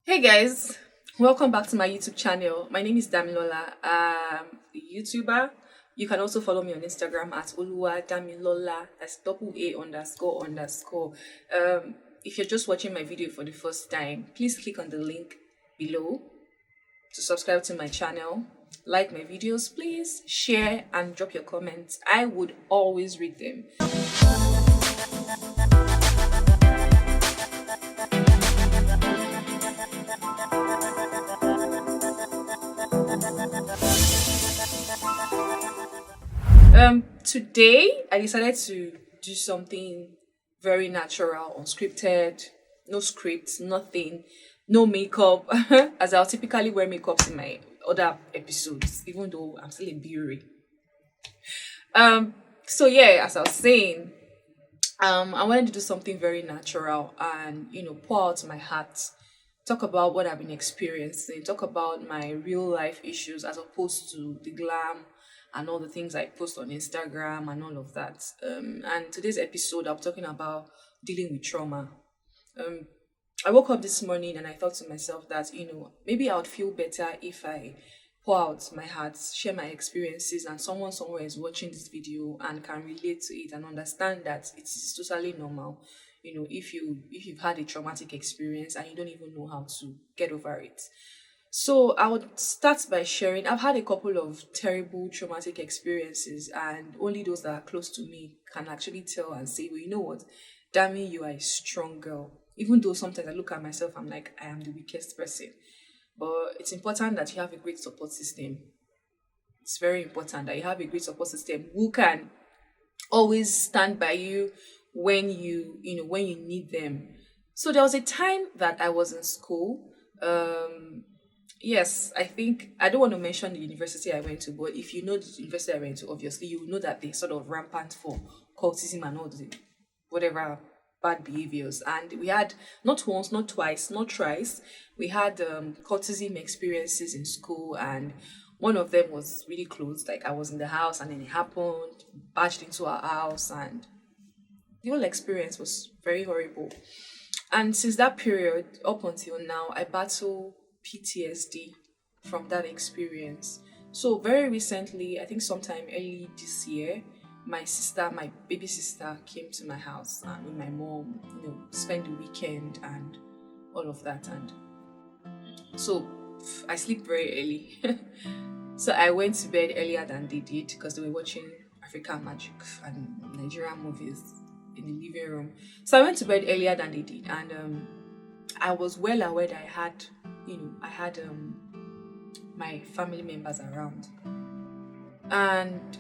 Hey guys, welcome back to my YouTube channel. My name is Damilola. I'm a YouTuber. You can also follow me on Instagram at Damilola. That's double A underscore underscore. If you're just watching my video for the first time, please click on the link below to subscribe to my channel. Like my videos, please share and drop your comments. I would always read them. Today I decided to do something very natural, unscripted, no script, nothing, no makeup, as I'll typically wear makeups in my other episodes, even though I'm still a beauty. So yeah, as I was saying, I wanted to do something very natural and pour out my heart, talk about what I've been experiencing, talk about my real life issues as opposed to the glam and all the things I post on Instagram and all of that. And today's episode, I'm talking about dealing with trauma. Um, I woke up this morning and I thought to myself that, maybe I would feel better if I pour out my heart, share my experiences, and someone somewhere is watching this video and can relate to it and understand that it is totally normal. If you've had a traumatic experience and you don't even know how to get over it. So I would start by sharing. I've had a couple of terrible traumatic experiences, and only those that are close to me can actually tell and say, well, you know what, Dami, you are a strong girl. Even though sometimes I look at myself, I'm like, I am the weakest person. But it's important that you have a great support system. It's very important that you have a great support system who can always stand by you when you need them. So there was a time that I was in school. Yes, I think I don't want to mention the university I went to, but if you know the university I went to, obviously you will know that they sort of rampant for cultism and all the whatever bad behaviors. And we had not once, not twice, not thrice. We had cultism experiences in school, and one of them was really close. Like I was in the house, and then it happened, barged into our house, and the whole experience was very horrible. And since that period up until now, I battle PTSD from that experience. So very recently, I think sometime early this year, my baby sister, came to my house and with my mom, spend the weekend and all of that. And so I sleep very early. So I went to bed earlier than they did because they were watching African Magic and Nigerian movies in the living room. So I went to bed earlier than they did, and I was well aware that I had my family members around, and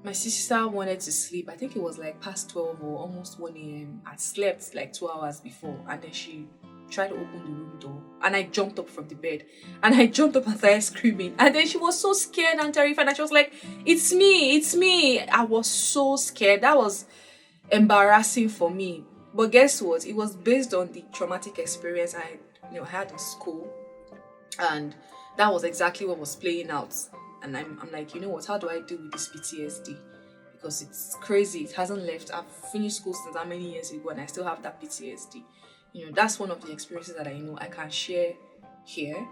my sister wanted to sleep. I think it was like past 12 or almost 1 a.m. I slept like 2 hours before, and then she tried to open the room door, and I jumped up from the bed, and I jumped up and started screaming, and then she was so scared and terrified, and she was like, it's me. I was so scared. That was embarrassing for me. But guess what? It was based on the traumatic experience I had in school, and that was exactly what was playing out. And I'm like, you know what? How do I deal with this PTSD? Because it's crazy. It hasn't left. I've finished school since that many years ago, and I still have that PTSD. That's one of the experiences that I know I can share here.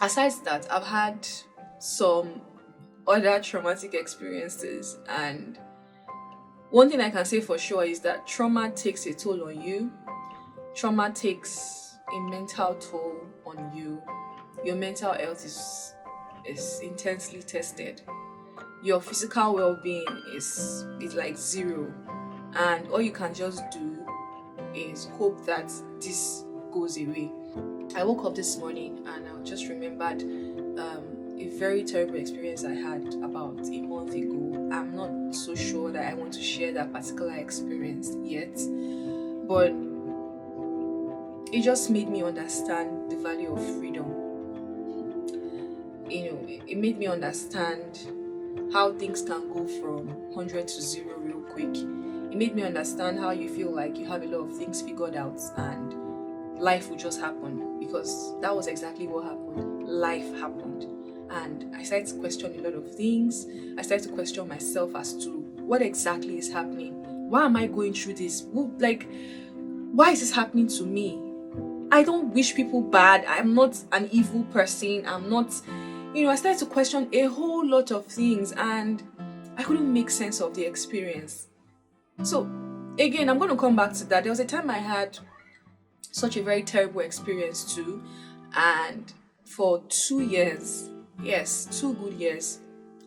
Aside that, I've had some other traumatic experiences, and one thing I can say for sure is that trauma takes a toll on you. Trauma takes a mental toll on you. Your mental health is intensely tested. Your physical well-being is like zero. And all you can just do is hope that this goes away. I woke up this morning and I just remembered a very terrible experience I had about a month ago. I'm not so sure that I want to share that particular experience yet, but it just made me understand the value of freedom. It made me understand how things can go from 100 to 0 real quick. It made me understand how you feel like you have a lot of things figured out and life will just happen, because that was exactly what happened. Life happened. And I started to question a lot of things. I started to question myself as to what exactly is happening. Why am I going through this? Why is this happening to me? I don't wish people bad. I'm not an evil person. I'm not, I started to question a whole lot of things, and I couldn't make sense of the experience. So, again, I'm going to come back to that. There was a time I had such a very terrible experience too, and for 2 years, yes, 2 good years,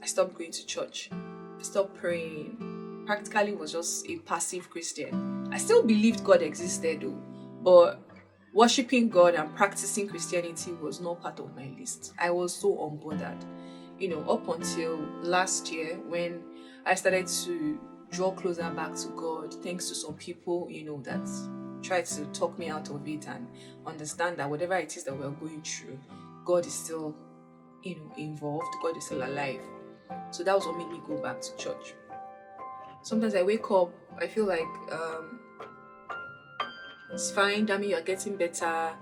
I stopped going to church. I stopped praying. Practically was just a passive Christian. I still believed God existed though, but worshiping God and practicing Christianity was not part of my list. I was so unbothered. Up until last year when I started to draw closer back to God, thanks to some people, that tried to talk me out of it and understand that whatever it is that we're going through, God is still, involved. God is still alive. So that was what made me go back to church. Sometimes I wake up, I feel like it's fine, Dami, you're getting better.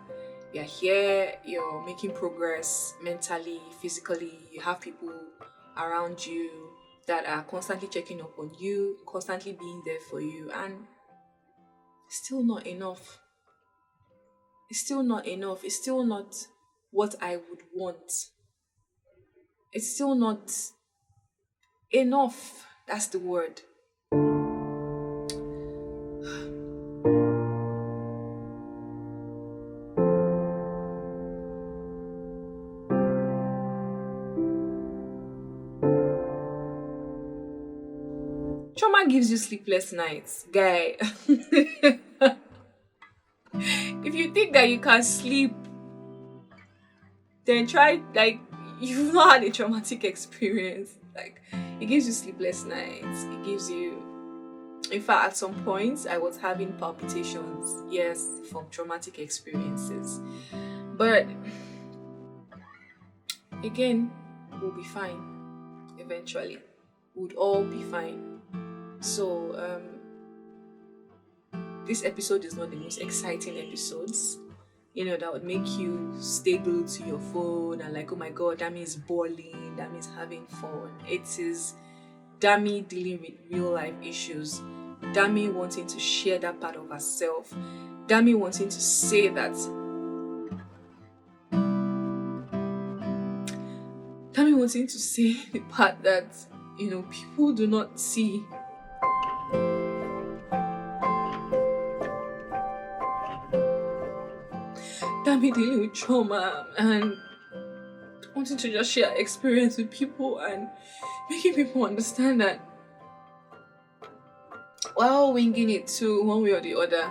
You're here, you're making progress mentally, physically. You have people around you that are constantly checking up on you, constantly being there for you, and still not enough. It's still not enough. It's still not what I would want. It's still not enough. That's the word. Trauma gives you sleepless nights, guy. If you think that you can sleep, then try, you've not had a traumatic experience. It gives you sleepless nights. It gives you, in fact, at some points, I was having palpitations, yes, from traumatic experiences. But again, we'll be fine. Eventually, we'll all be fine. So, this episode is not the most exciting episodes, that would make you stay glued to your phone and oh my God, Dami is balling, Dami is having fun. It is Dami dealing with real life issues, Dami wanting to share that part of herself, Dami wanting to say that, Dami wanting to say the part that, people do not see. Dami dealing with trauma and wanting to just share experience with people and making people understand that we're all winging it too, one way or the other.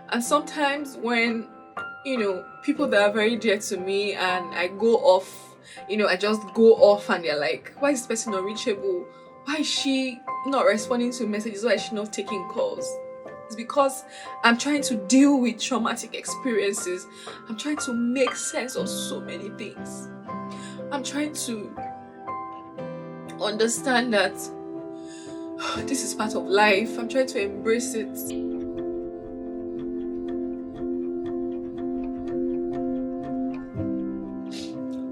And sometimes when, people that are very dear to me and I go off, I just go off and they're like, why is this person unreachable? Why is she not responding to messages? Why is she not taking calls? It's because I'm trying to deal with traumatic experiences. I'm trying to make sense of so many things. I'm trying to understand that this is part of life. I'm trying to embrace it.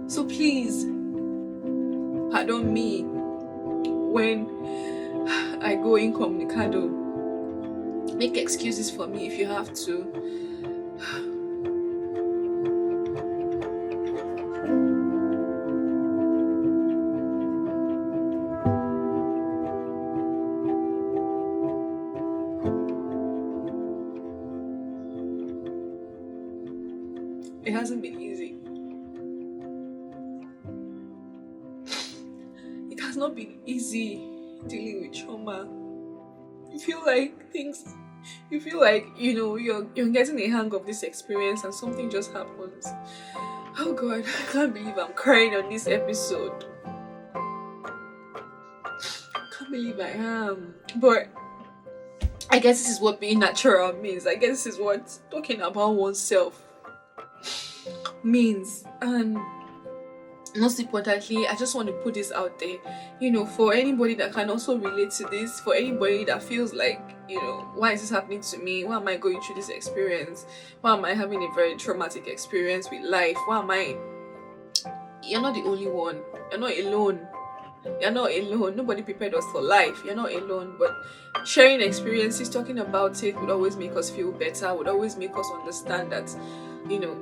So please, pardon me when I go incommunicado. Make excuses for me if you have to. It hasn't been easy. It has not been easy dealing with trauma. You feel like you're getting a hang of this experience and something just happens. Oh God, I can't believe I'm crying on this episode. I can't believe I am. But I guess this is what being natural means. I guess this is what talking about oneself means. And most importantly, I just want to put this out there, for anybody that can also relate to this, for anybody that feels like, why is this happening to me? Why am I going through this experience? Why am I having a very traumatic experience with life? You're not the only one. You're not alone. You're not alone. Nobody prepared us for life. You're not alone. But sharing experiences, talking about it would always make us feel better, would always make us understand that, you know,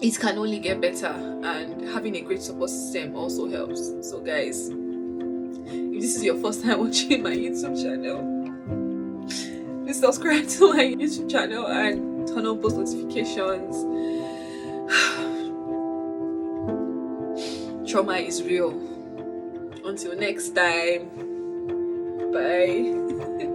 it can only get better, and having a great support system also helps. So guys, if this is your first time watching my YouTube channel, please subscribe to my YouTube channel and turn on post notifications. Trauma is real. Until next time, bye.